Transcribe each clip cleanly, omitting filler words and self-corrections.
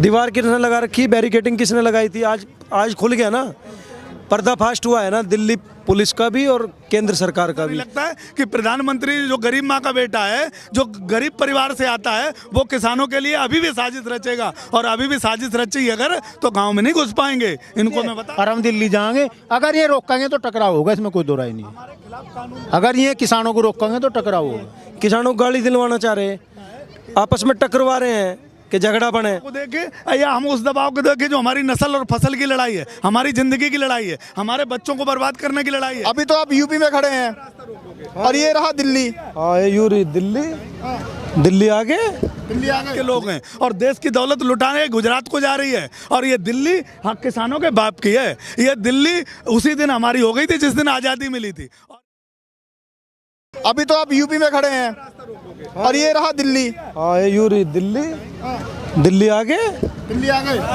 दीवार किसने लगा रखी, बैरिकेटिंग किसने लगाई थी? आज खुल गया ना, पर्दाफाश हुआ है ना, दिल्ली पुलिस का भी और केंद्र सरकार का भी। लगता है कि प्रधानमंत्री जो गरीब माँ का बेटा है, जो गरीब परिवार से आता है, वो किसानों के लिए अभी भी साजिश रचेगा और अभी भी साजिश रची अगर तो गांव में नहीं घुस पाएंगे। इनको मैं बता, और हम दिल्ली जाएंगे, अगर ये रोकेंगे तो टकराव होगा, इसमें कोई दो राय नहीं। अगर ये किसानों को रोकेंगे तो टकराव होगा। किसानों को गाली दिलवाना चाह रहे हैं, आपस में टकरवा रहे हैं कि झगड़ा बने। को देखे या हम उस दबाव को देखे जो हमारी नस्ल और फसल की लड़ाई है, हमारी जिंदगी की लड़ाई है, हमारे बच्चों को बर्बाद करने की लड़ाई है। अभी तो आप यूपी में खड़े हैं और ये रहा दिल्ली। यूरी दिल्ली आगे के लोग हैं और देश की दौलत लुटाने गुजरात को जा रही है और ये दिल्ली हाँ किसानों के बाप की है। ये दिल्ली उसी दिन हमारी हो गई थी जिस दिन आज़ादी मिली थी। अभी तो आप यूपी में खड़े हैं और ये रहा दिल्ली। यूरी दिल्ली आगे।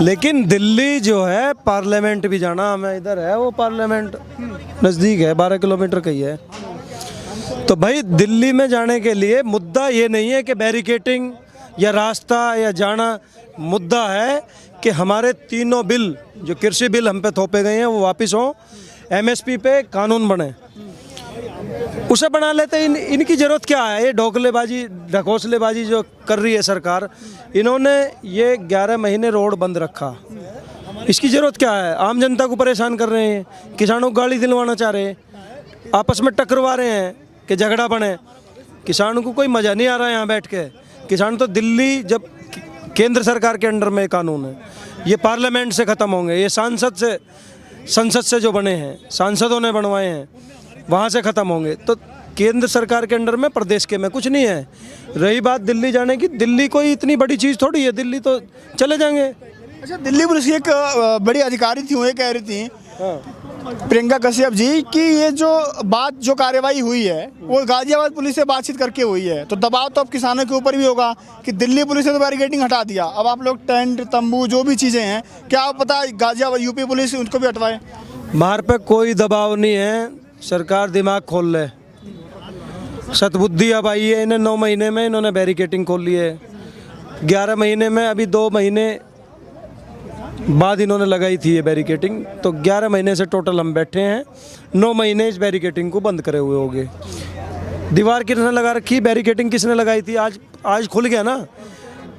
लेकिन दिल्ली जो है पार्लियामेंट भी जाना, हमें इधर है वो पार्लियामेंट नज़दीक है, 12 किलोमीटर का ही है। तो भाई दिल्ली में जाने के लिए मुद्दा ये नहीं है कि बैरिकेटिंग या रास्ता या जाना, मुद्दा है कि हमारे तीनों बिल जो कृषि बिल हम पे थोपे गए हैं वो वापस हों, MSP पे कानून बने, उसे बना लेते। इनकी ज़रूरत क्या है? ये ढोकलेबाजी ढकोसलेबाजी जो कर रही है सरकार, इन्होंने ये 11 महीने रोड बंद रखा, इसकी ज़रूरत क्या है? आम जनता को परेशान कर रहे हैं, किसानों को गाली दिलवाना चाह रहे हैं, आपस में टकरवा रहे हैं कि झगड़ा बने। किसानों को कोई मज़ा नहीं आ रहा है यहाँ बैठ के। किसान तो दिल्ली, जब केंद्र सरकार के अंडर में कानून है, ये पार्लियामेंट से ख़त्म होंगे, ये संसद से जो बने हैं, सांसदों ने बनवाए हैं, वहाँ से ख़त्म होंगे। तो केंद्र सरकार के अंडर में, प्रदेश के में कुछ नहीं है। रही बात दिल्ली जाने की, दिल्ली कोई इतनी बड़ी चीज़ थोड़ी है, दिल्ली तो चले जाएंगे। अच्छा, दिल्ली पुलिस की एक बड़ी अधिकारी थी, वो ये कह रही थी प्रियंका कश्यप जी कि ये जो कार्रवाई हुई है वो गाजियाबाद पुलिस से बातचीत करके हुई है, तो दबाव तो अब किसानों के ऊपर भी होगा कि दिल्ली पुलिस ने तो बैरिकेडिंग हटा दिया, अब आप लोग टेंट तंबू जो भी चीज़ें हैं, क्या आप पता गाजियाबाद यूपी पुलिस उनको भी हटवाए? बाहर पे कोई दबाव नहीं है, सरकार दिमाग खोल ले, सतबुद्धि अब आई है। इन्हें 9 महीने में इन्होंने बैरिकेटिंग खोल ली है, 11 महीने में, अभी 2 महीने बाद इन्होंने लगाई थी ये बैरिकेटिंग, तो 11 महीने से टोटल हम बैठे हैं, 9 महीने इस बैरिकेटिंग को बंद करे हुए हो गए। दीवार किसने लगा रखी, बैरिकेटिंग किसने लगाई थी? आज खुल गया ना,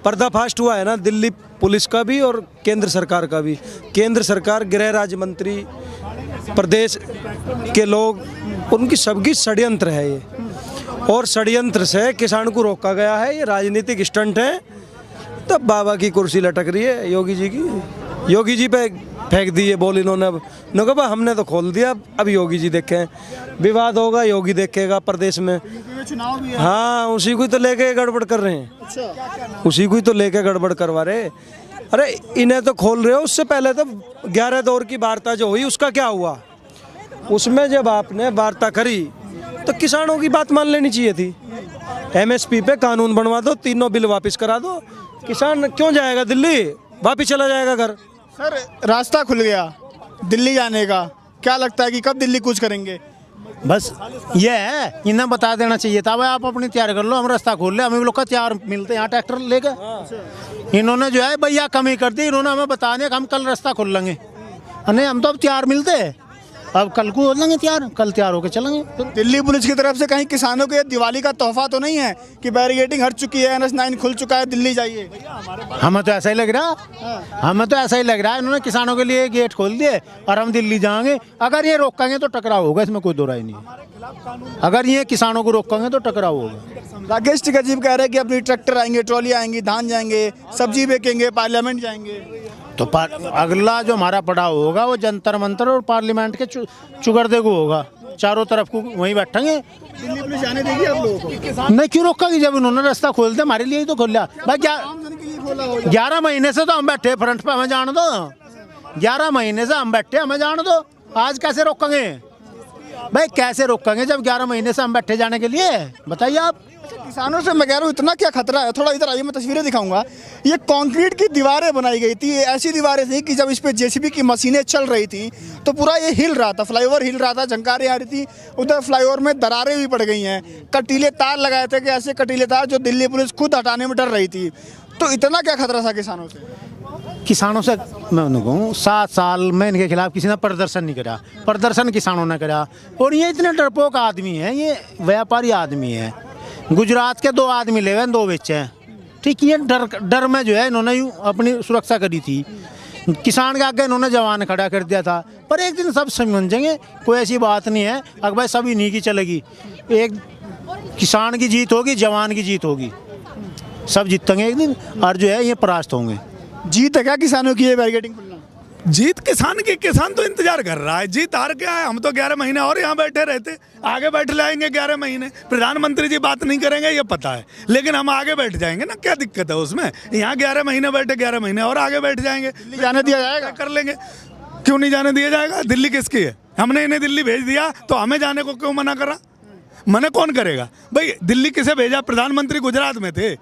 पर्दाफाश हुआ है ना, दिल्ली पुलिस का भी और केंद्र सरकार का भी। केंद्र सरकार, गृह राज्य मंत्री, प्रदेश के लोग, उनकी सबकी षड्यंत्र है ये, और षड्यंत्र से किसान को रोका गया है। ये राजनीतिक स्टंट है। तब बाबा की कुर्सी लटक रही है योगी जी की, योगी जी पे फेंक दी है बोल इन्होंने। अब कहा हमने तो खोल दिया, अब योगी जी देखें, विवाद होगा योगी देखेगा प्रदेश में। चुनाव भी है। हाँ, उसी को तो लेके गड़बड़ कर रहे हैं। अच्छा, उसी को तो लेके गड़बड़ करवा रहे। अरे इन्हें तो खोल रहे हो, उससे पहले तो 11 दौर की वार्ता जो हुई उसका क्या हुआ? उसमें जब आपने वार्ता करी तो किसानों की बात मान लेनी चाहिए थी। MSP पे कानून बनवा दो, तीनों बिल वापस करा दो, किसान क्यों जाएगा दिल्ली? वापस चला जाएगा घर। सर रास्ता खुल गया दिल्ली जाने का, क्या लगता है कि कब दिल्ली कूच करेंगे? बस ये है, इन्हें बता देना चाहिए था भाई आप अपनी तैयार कर लो, हम रास्ता खोल ले, हमें लोग का तैयार मिलते हैं यहाँ ट्रैक्टर लेकर। इन्होंने जो है भैया कमी कर दी, इन्होंने हमें बता दिया कि हम कल रास्ता खोल लेंगे, नहीं हम तो अब तैयार मिलते हैं, अब कल को हो लेंगे तैयार, कल तैयार होकर चलेंगे। दिल्ली पुलिस की तरफ से कहीं किसानों के दिवाली का तोहफा तो नहीं है कि बैरिकेडिंग हट चुकी है, NH9 खुल चुका है, दिल्ली जाइए? हमें तो ऐसा ही लग रहा है, इन्होंने किसानों के लिए गेट खोल दिए और हम दिल्ली जाएंगे, अगर ये रोकेंगे तो टकराव होगा, इसमें कोई दो राय नहीं। अगर ये किसानों को रोकेंगे तो टकराव होगा। राकेश टिकैत कह रहे हैं कि अपनी ट्रैक्टर आएंगे, ट्रॉली आएंगी, धान जाएंगे, सब्जी बेचेंगे, पार्लियामेंट जाएंगे। तो अगला जो हमारा पड़ाव होगा वो जंतर मंतर और पार्लियामेंट के चुगरदे को होगा, चारों तरफ को वहीं बैठेंगे। दिल्ली पुलिस जाने देगी आप लोगों को? नहीं, क्यों रोकेगी? जब उन्होंने रास्ता खोल दिया हमारे लिए ही तो खोला भाई। 11 महीने से तो हम बैठे फ्रंट पे, हमें जान दो। 11 महीने से हम बैठे, हमें जान दो। आज कैसे रोकेंगे भाई? कैसे रोकेंगे जब 11 महीने से हम बैठे जाने के लिए? बताइए आप। किसानों से मैं कह रहा हूँ इतना क्या खतरा है? थोड़ा इधर आइए, मैं तस्वीरें दिखाऊंगा। ये कंक्रीट की दीवारें बनाई गई थी, ऐसी दीवारें थी कि जब इस पे JCB की मशीनें चल रही थी तो पूरा ये हिल रहा था, फ्लाईओवर हिल रहा था, झंकारें आ रही थी। उधर फ्लाईओवर में दरारें भी पड़ गई हैं, कटीले तार लगाए थे कि ऐसे कटीले तार जो दिल्ली पुलिस खुद हटाने में डर रही थी। तो इतना क्या खतरा था किसानों से? किसानों से मैं उन्हें कहूँ 7 साल में इनके खिलाफ किसी ने प्रदर्शन नहीं करा, प्रदर्शन किसानों ने करा। और ये इतने डरपोक आदमी हैं, ये व्यापारी आदमी है। गुजरात के 2 आदमी ले गए, 2 बेचे हैं, ठीक। ये डर में जो है इन्होंने यूँ अपनी सुरक्षा करी थी। किसान के आगे इन्होंने जवान खड़ा कर दिया था, पर एक दिन सब समझेंगे, कोई ऐसी बात नहीं है। अगर भाई सब इन्हीं की चलेगी, एक किसान की जीत होगी, जवान की जीत होगी, सब जीतेंगे एक दिन, और जो है ये परास्त होंगे। जीत है क्या किसानों की ये बैरिकेडिंग खुलना? जीत किसान की, किसान तो इंतजार कर रहा है। जीत हार क्या है, हम तो 11 महीने और यहाँ बैठे रहते, आगे बैठ जाएंगे 11 महीने। प्रधानमंत्री जी बात नहीं करेंगे ये पता है, लेकिन हम आगे बैठ जाएंगे ना, क्या दिक्कत है उसमें। यहाँ 11 महीने बैठे, 11 महीने और आगे बैठ जाएंगे। दिल्ली जाने दिया जाएगा? कर लेंगे, क्यों नहीं जाने दिया जाएगा। दिल्ली किसकी है, हमने इन्हें दिल्ली भेज दिया तो हमें जाने को क्यों मना करा। मना कौन करेगा भाई। दिल्ली किसे भेजा, प्रधानमंत्री गुजरात में थे,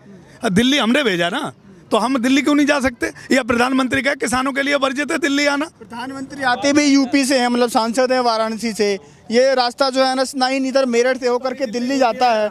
दिल्ली हमने भेजा ना, तो हम दिल्ली क्यों नहीं जा सकते। या प्रधानमंत्री का किसानों के लिए वर्जित है दिल्ली आना। प्रधानमंत्री आते भी यूपी से हैं, मतलब सांसद हैं वाराणसी से। ये रास्ता जो है ना इधर मेरठ से होकर के दिल्ली जाता है।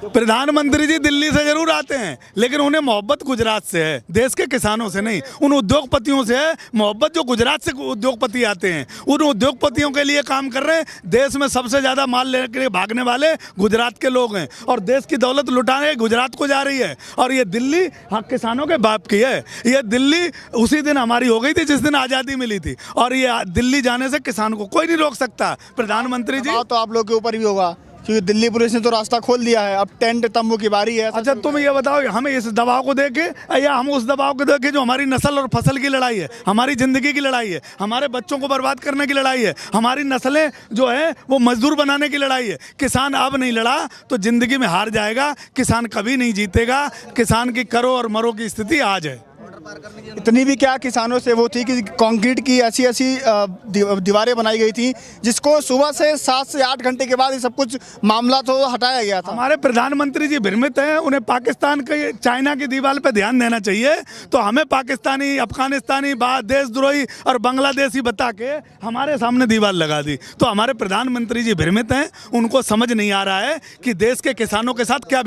प्रधानमंत्री जी दिल्ली से जरूर आते हैं, लेकिन उन्हें मोहब्बत गुजरात से है, देश के किसानों से नहीं। उन उद्योगपतियों से है मोहब्बत जो गुजरात से उद्योगपति आते हैं। उन उद्योगपतियों के लिए काम कर रहे हैं। देश में सबसे ज़्यादा माल लेकर भागने वाले गुजरात के लोग हैं, और देश की दौलत लुटाने गुजरात को जा रही है। और ये दिल्ली हाँ किसानों के बाप की है। ये दिल्ली उसी दिन हमारी हो गई थी जिस दिन आज़ादी मिली थी, और ये दिल्ली जाने से किसान को कोई नहीं रोक सकता। प्रधानमंत्री जी तो आप लोग के ऊपर भी होगा, क्योंकि दिल्ली पुलिस ने तो रास्ता खोल दिया है। अब टेंट तंबू की बारी है। अच्छा तुम ये बताओ, हमें इस दबाव को देखे या हम उस दबाव को देखे जो हमारी नस्ल और फसल की लड़ाई है, हमारी ज़िंदगी की लड़ाई है, हमारे बच्चों को बर्बाद करने की लड़ाई है, हमारी नस्लें जो है वो मजदूर बनाने की लड़ाई है। किसान अब नहीं लड़ा तो ज़िंदगी में हार जाएगा, किसान कभी नहीं जीतेगा। किसान की करो और मरो की स्थिति आज है। इतनी भी क्या किसानों से वो थी कि कंक्रीट की ऐसी ऐसी दीवारें बनाई गई थी जिसको सुबह से 7 से 8 घंटे के बाद ये सब कुछ मामला तो हटाया गया था। हमारे प्रधानमंत्री जी भ्रमित हैं, उन्हें पाकिस्तान के चाइना की दीवार पे ध्यान देना चाहिए। तो हमें पाकिस्तानी, अफगानिस्तानी, देशद्रोही और बांग्लादेशी बता के हमारे सामने दीवार लगा दी। तो हमारे प्रधानमंत्री जी भ्रमित हैं, उनको समझ नहीं आ रहा है कि देश के किसानों के साथ क्या